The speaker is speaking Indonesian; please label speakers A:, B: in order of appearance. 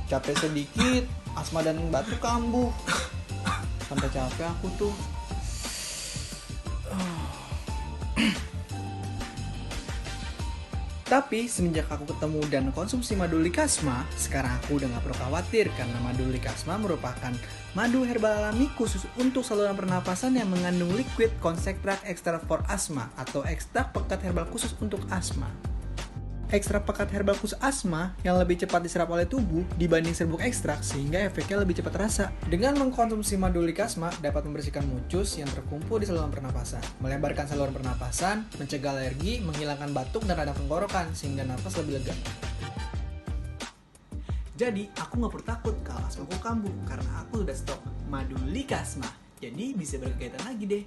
A: Capek sedikit, asma dan batuk kambuh. Sampai capek aku tuh. Tapi semenjak aku ketemu dan konsumsi madu likasma, sekarang aku udah gak perlu khawatir karena madu likasma merupakan madu herbal alami khusus untuk saluran pernapasan yang mengandung liquid konsentrat ekstrak for asma atau ekstrak pekat herbal khusus untuk asma. Ekstrak pekat herbal khusus asma yang lebih cepat diserap oleh tubuh dibanding serbuk ekstrak sehingga efeknya lebih cepat terasa. Dengan mengkonsumsi madu likasma dapat membersihkan mucus yang terkumpul di saluran pernapasan, melebarkan saluran pernapasan, mencegah alergi, menghilangkan batuk dan radang tenggorokan sehingga nafas lebih lega. Jadi aku gak perlu takut kalau asmaku kambuh karena aku sudah stok madu likasma. Jadi bisa berkegiatan lagi deh.